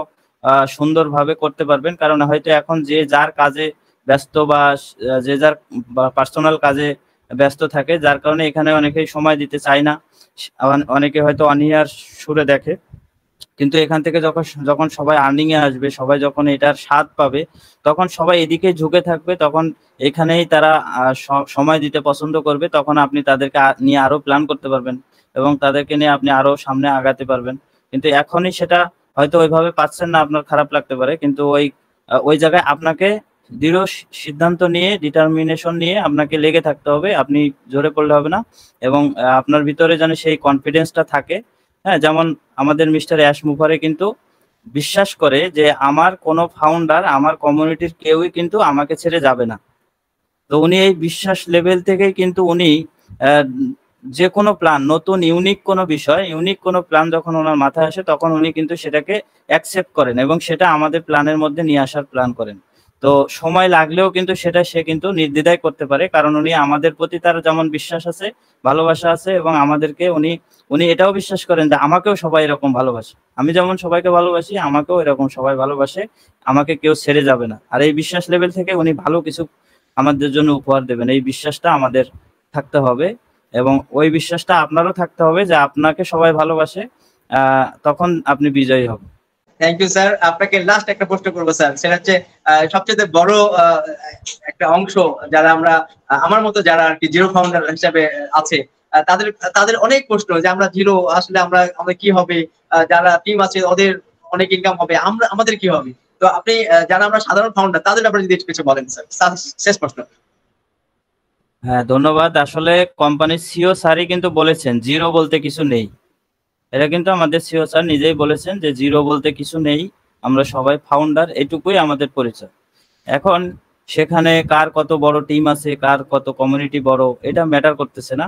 সুন্দরভাবে করতে পারবেন। কারণ হয়তো এখন যে যার কাজে ব্যস্ত বা যে যার পার্সোনাল কাজে ব্যস্ত থাকে, যার কারণে এখানে অনেকেই সময় দিতে চায় না, অনেকে হয়তো অনীহার সুরে দেখে। কিন্তু এখান থেকে যখন যখন সবাই আর্নিং এ আসবে, সবাই যখন এটার স্বাদ পাবে, তখন সবাই এদিকে ঝুঁকে থাকবে, তখন এখানেই তারা সময় দিতে পছন্দ করবে। তখন আপনি তাদেরকে নিয়ে আরো প্ল্যান করতে পারবেন এবং তাদেরকে নিয়ে আপনি আরো সামনে আগাতে পারবেন। কিন্তু এখনই সেটা হয়তো ওইভাবে পাচ্ছেন না, আপনার খারাপ লাগতে পারে, কিন্তু ওই জায়গায় আপনাকে দৃঢ় সিদ্ধান্ত নিয়ে, ডিটারমিনেশন নিয়ে আপনাকে লেগে থাকতে হবে। আপনি জোরে পড়লে হবে না এবং আপনার ভিতরে যেন সেই কনফিডেন্সটা থাকে। হ্যাঁ, যেমন আমাদের মিস্টার অ্যাশ মুফারে কিন্তু বিশ্বাস করে যে আমার কোনো ফাউন্ডার, আমার কমিউনিটির কেউই কিন্তু আমাকে ছেড়ে যাবে না। তো উনি এই বিশ্বাস লেভেল থেকেই কিন্তু উনি যে কোনো প্ল্যান, নতুন ইউনিক কোনো বিষয়, ইউনিক কোনো প্ল্যান যখন ওনার মাথায় আসে তখন উনি কিন্তু সেটাকে অ্যাকসেপ্ট করেন এবং সেটা আমাদের প্ল্যানের মধ্যে নিয়ে আসার প্ল্যান করেন। তো সময় লাগলেও কিন্তু সেটা সে কিন্তু নির্দ্বিধায় করতে পারে, কারণ উনি আমাদের প্রতি তার যেমন বিশ্বাস আছে, ভালোবাসা আছে এবং আমাদেরকে উনি উনি এটাও বিশ্বাস করেন যে আমাকেও সবাই এরকম ভালোবাসে। আমি যেমন সবাইকে ভালোবাসি, আমাকেও এরকম সবাই ভালোবাসে, আমাকে কেউ ছেড়ে যাবে না। আর এই বিশ্বাস লেভেল থেকে উনি ভালো কিছু আমাদের জন্য উপহার দেবেন, এই বিশ্বাসটা আমাদের থাকতে হবে এবং ওই বিশ্বাসটা আপনারও থাকতে হবে যে আপনাকে সবাই ভালোবাসে, তখন আপনি বিজয়ী হবেন। Thank you sir. আপনাকে লাস্ট একটা প্রশ্ন করবো স্যার, সেটা হচ্ছে সবচেয়ে বড় একটা অংশ যারা আমরা, আমার মতো যারা আর কি জিরো ফাউন্ডার হিসাবে আছে, তাদের তাদের অনেক প্রশ্ন যে আমরা জিরো, আসলে আমরা আমাদের কি হবে, যারা টিম আছে ওদের অনেক ইনকাম হবে, আমরা আমাদের কি হবে। তো আপনি যারা আমরা সাধারণ ফাউন্ডার তাদের ব্যাপারে যদি একটু কিছু বলেন স্যার, শেষ প্রশ্ন। হ্যাঁ, ধন্যবাদ। আসলে কোম্পানির সিও স্যারই কিন্তু বলেছেন জিরো বলতে কিছু নেই। এটা কিন্তু আমাদের সিও স্যার নিজেই বলেছেন যে জিরো বলতে কিছু নেই, আমরা সবাই ফাউন্ডার, এটুকুই আমাদের পরিচয়। এখন সেখানে কার কত বড় টিম আছে, কার কত কমিউনিটি বড়, এটা ম্যাটার করতেছে না।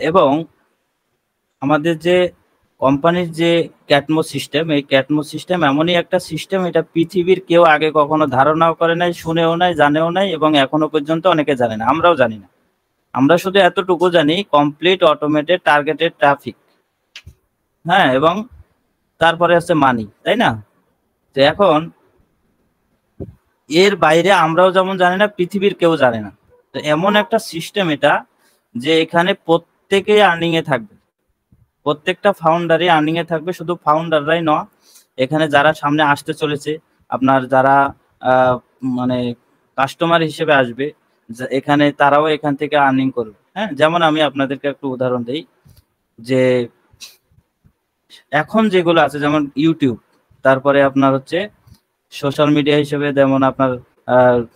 এবং আমাদের যে কোম্পানির যে ক্যাটমো সিস্টেম, এই ক্যাটমো সিস্টেম এমনই একটা সিস্টেম, এটা পৃথিবীর কেউ আগে কখনো ধারণাও করে নাই, শুনেও নাই, জানেও নাই এবং এখনো পর্যন্ত অনেকে জানে না, আমরাও জানি না। আমরা শুধু এতটুকু জানি, কমপ্লিট অটোমেটেড টার্গেটেড ট্রাফিক। হ্যাঁ, এবং তারপরে হচ্ছে মানি, তাই না? তো এখন এর বাইরে আমরাও যেমন জানি না, পৃথিবীর কেউ জানে না। তো এমন একটা সিস্টেম এটা, যে এখানে প্রত্যেকেই আর্নিং এ থাকবে, প্রত্যেকটা ফাউন্ডারই আর্নিং এ থাকবে। শুধু ফাউন্ডাররাই নয়, এখানে যারা সামনে আসতে চলেছে, আপনার যারা মানে কাস্টমার হিসেবে আসবে এখানে, তারাও এখান থেকে আর্নিং করবে। হ্যাঁ, যেমন আমি আপনাদেরকে একটু উদাহরণ দিই, যে এখন যেগুলো আছে যেমন ইউটিউব, তারপরে আপনার হচ্ছে সোশ্যাল মিডিয়া হিসেবে যেমন আপনার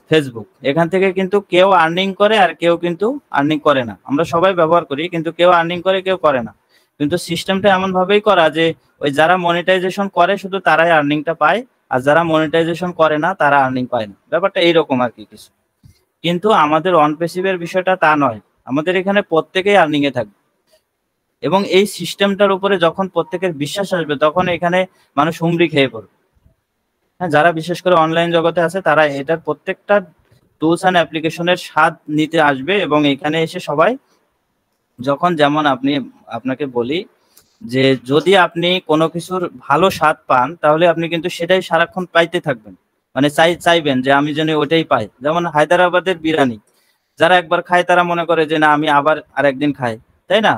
ফেসবুক, এখান থেকে কিন্তু কেউ আর্নিং করে আর কেউ কিন্তু আর্নিং করে না। আমরা সবাই ব্যবহার করি, কিন্তু কেউ আর্নিং করে কেউ করে না। কিন্তু সিস্টেমটা এমন ভাবেই করা যে ওই যারা মনিটাইজেশন করে শুধু তারাই আর্নিংটা পায়, আর যারা মনিটাইজেশন করে না তারা আর্নিং পায় না। ব্যাপারটা এইরকম আর কি কিছু। কিন্তু আমাদের অন প্যাসিভের বিষয়টা তা নয়, আমাদের এখানে প্রত্যেকেই আর্নিং এ থাকবে এবং এই সিস্টেমটার উপরে যখন প্রত্যেকের বিশ্বাস আসবে তখন এখানে মানুষ হুমড়ি খেয়ে পড়বে। হ্যাঁ, যারা বিশেষ করে অনলাইন জগতে আছে তারা এটার প্রত্যেকটা টুলস অ্যান্ড অ্যাপ্লিকেশনের স্বাদ নিতে আসবে এবং এখানে এসে সবাই, যখন যেমন আপনাকে বলি যে যদি আপনি কোনো কিছুর ভালো স্বাদ পান তাহলে আপনি কিন্তু সেটাই সারাক্ষণ পাইতে থাকবেন, মানে চাইবেন যে আমি যেন ওইটাই পাই। যেমন হায়দ্রাবাদের বিরিয়ানি, যারা একবার খায় তারা মনে করে যে না আমি আবার আরেকদিন খাই, তাই না?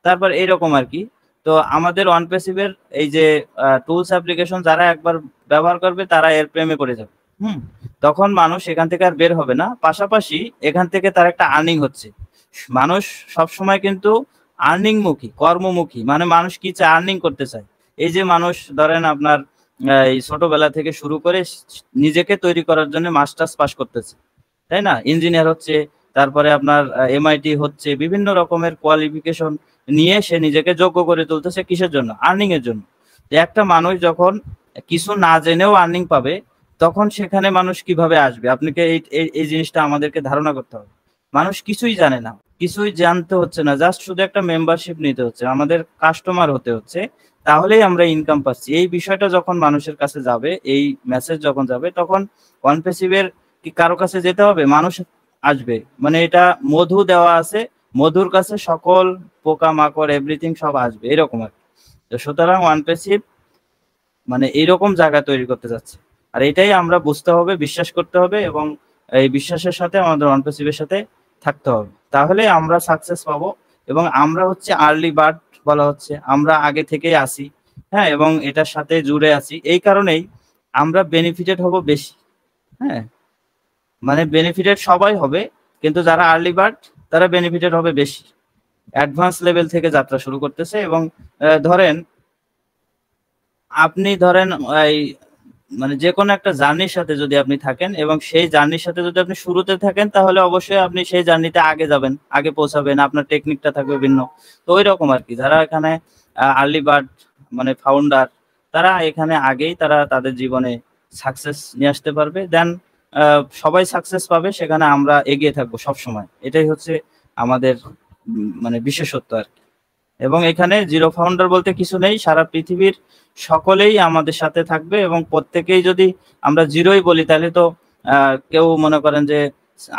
তারপর এইরকম আর কি। তো আমাদের অনপ্যাসিভের এই যে টুলস অ্যাপ্লিকেশন যারা একবার ব্যবহার করবে তারা এর প্রেমে পড়ে যাবে। তখন মানুষ এখান থেকে আর বের হবে না। পাশাপাশি এখান থেকে তার একটা আর্নিং হচ্ছে। মানুষ সবসময় কিন্তু আর্নিং মুখী, কর্মমুখী, মানে মানুষ কি চায়, আর্নিং করতে চায়। এই যে মানুষ ধরেন আপনার এই ছোটবেলা থেকে শুরু করে নিজেকে তৈরি করার জন্য মাস্টার্স পাস করতেছে, তাই না? ইঞ্জিনিয়ার হচ্ছে, তারপরে আপনার এমআইটি হচ্ছে, বিভিন্ন রকমের কোয়ালিফিকেশন নিয়ে সে নিজেকে যোগ্য করে তুলতেছে, কিসের জন্য? আর্নিং এর জন্য। একটা মানুষ যখন কিছু না জেনেও আর্নিং পাবে তখন সেখানে মানুষ কিভাবে আসবে? আপনাকে এই জিনিসটা আমাদেরকে ধারণা করতে হবে। মানুষ কিছুই জানে না, কিছুই জানতে হচ্ছে না, জাস্ট শুধু একটা মেম্বারশিপ নিতে হচ্ছে, আমাদের কাস্টমার হতে হচ্ছে, তাহলেই আমরা ইনকাম পাচ্ছি। এই বিষয়টা যখন মানুষের কাছে যাবে, এই মেসেজ যখন যাবে, তখন OnePassive-এর কি কারো কাছে যেতে হবে? মানুষ আসবে। মানে এটা মধু দেওয়া আছে, মধুর কাছে সকল পোকামাকড় এভরিথিং সব আসবে, এরকম আর কি। তো সুতরাং OnePassive মানে এইরকম জায়গা তৈরি করতে যাচ্ছে। আর এটাই আমরা বুঝতে হবে, বিশ্বাস করতে হবে, এবং এই বিশ্বাসের সাথে আমাদের OnePassive-এর সাথে থাকতে হবে। তাহলে আমরা সাকসেস পাবো। এবং আমরা হচ্ছে আর্লি বার্ড বলা হচ্ছে, আমরা আগে থেকেই আসি, হ্যাঁ, এবং এটার সাথে জুড়ে আছি। এই কারণেই আমরা বেনিফিটেড হব বেশি। হ্যাঁ, মানে বেনিফিটেড সবাই হবে, কিন্তু যারা আর্লি বার্ড তারা বেনিফিটেড হবে বেশি। অ্যাডভান্স লেভেল থেকে যাত্রা শুরু করতেছে। এবং ধরেন আপনি ধরেন এই মানে যে কোনো একটা জার্নির সাথে যদি আপনি থাকেন, এবং সেই জার্নির সাথে যদি আপনি শুরুতে থাকেন, তাহলে অবশ্যই আপনি সেই জার্নিতে আগে যাবেন, আগে পৌঁছাবেন, আপনার টেকনিকটা থাকবে ভিন্ন। তো ওই রকম আর কি, যারা এখানে আর্লি বার্ড মানে ফাউন্ডার, তারা এখানে আগেই তারা তাদের জীবনে সাকসেস নিয়ে আসতে পারবে। দেন সবাই সাকসেস পাবে, সেখানে আমরা এগিয়ে থাকবো সব সময়। এটাই হচ্ছে আমাদের মানে বিশেষত্ব আর কি। এবং এখানে জিরো ফাউন্ডার বলতে কিছু নেই, সারা পৃথিবীর সকলেই আমাদের সাথে থাকবে। এবং প্রত্যেকেই যদি আমরা জিরোই বলি, তাহলে তো কেউ মনে করেন যে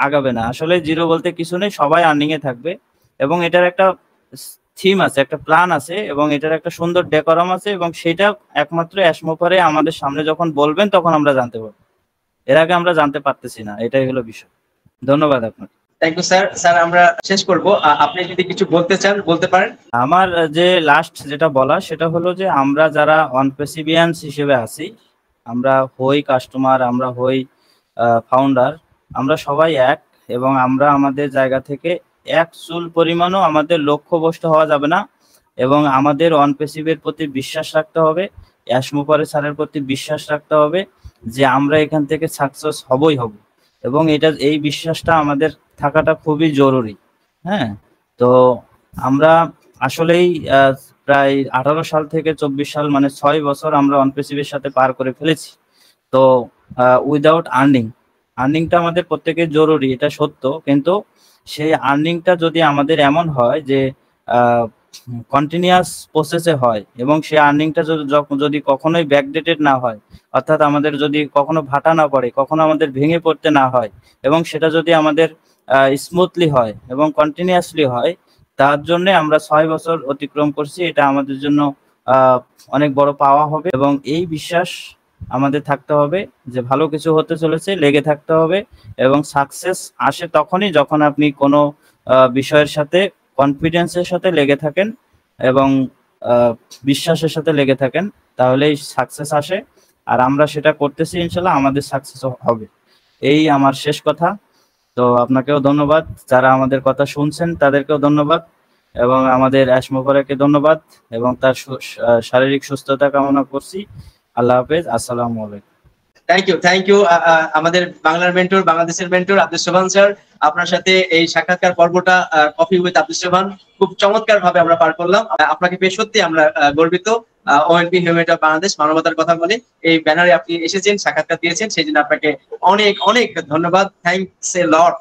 আগাবে না। আসলে জিরো বলতে কিছু নেই, সবাই আর্নিং এ থাকবে। এবং এটার একটা থিম আছে, একটা প্ল্যান আছে, এবং এটার একটা সুন্দর ডেকোরাম আছে, এবং সেটা একমাত্র অ্যাশমোফারে আমাদের সামনে যখন বলবেন, তখন আমরা জানতে পারবো। এর আগে আমরা জানতে পারতেছি না, এটাই হলো বিষয়। ধন্যবাদ আপনাকে। Thank you sir. স্যার আমরা শেষ করব, আপনি যদি কিছু বলতে চান বলতে পারেন। আমার যে লাস্ট যেটা বলা, সেটা হলো যে আমরা যারা OnePassivians হিসেবে আছি, আমরা হই কাস্টমার, আমরা হই ফাউন্ডার, আমরা সবাই এক। এবং আমরা আমাদের জায়গা থেকে এক চুল পরিমাণও আমাদের লক্ষ্যভ্রষ্ট হওয়া যাবে না। এবং আমাদের OnePassive-এর প্রতি বিশ্বাস রাখতে হবে, অ্যাশমোফারে স্যারের প্রতি বিশ্বাস রাখতে হবে, যে আমরা এখান থেকে সাকসেস হবই হব। এবং এই বিশ্বাসটা আমাদের থাকাটা খুবই জরুরি। হ্যাঁ, তো আমরা আসলেই প্রায় 18 সাল থেকে 24 সাল, মানে 6 বছর আমরা OnePassive-এর সাথে পার করে ফেলেছি। তো উইদাউট আর্নিংটা আমাদের প্রত্যেকের জরুরি, এটা সত্য। কিন্তু সেই আর্নিংটা যদি আমাদের এমন হয় যে কন্টিনিউয়াস প্রসেসে হয়, এবং সেই আর্নিংটা যদি কখনোই ব্যাকডেটেড না হয়, অর্থাৎ আমাদের যদি কখনো ভাটা না পড়ে, কখনো আমাদের ভেঙে পড়তে না হয়, এবং সেটা যদি আমাদের স্মুথলি হয় এবং কন্টিনিউয়াসলি হয়, তার জন্য আমরা 6 বছর অতিক্রম করছি। এটা আমাদের জন্য অনেক বড় পাওয়া হবে। এবং এই বিশ্বাস আমাদের থাকতে হবে যে ভালো কিছু হতে চলেছে, লেগে থাকতে হবে। এবং সাকসেস আসে তখনই যখন আপনি কোনো বিষয়ের সাথে কনফিডেন্সের সাথে লেগে থাকেন, এবং বিশ্বাসের সাথে লেগে থাকেন, তাহলেই সাকসেস আসে। আর আমরা সেটা করতেছি, ইনশাল্লাহ আমাদের সাকসেস হবে। এই আমার শেষ কথা। তো আপনাকেও ধন্যবাদ, যারা আমাদের কথা শুনছেন তাদেরকেও ধন্যবাদ, এবং আমাদের অ্যাশমোফারকে ধন্যবাদ, এবং তার শারীরিক সুস্থতা কামনা করছি। আল্লাহ হাফেজ, আসসালামু আলাইকুম। থ্যাংক ইউ আমাদের বাংলার মেন্টর, বাংলাদেশের মেন্টর আব্দুস সোবহান স্যার। আপনার সাথে এই সাক্ষাৎকার পর্বটা কফি উইথ আব্দুস সোবহান খুব চমৎকার ভাবে আমরা পার করলাম। আপনাকে পেয়ে সত্যি আমরা গর্বিত। ONP হিউম্যানিটি অফ বাংলাদেশ, মানবতার কথা বলে এই ব্যানারে আপনি এসেছেন, সাক্ষাৎকার দিয়েছেন, সেই জন্য আপনাকে অনেক অনেক ধন্যবাদ। Thanks a lot.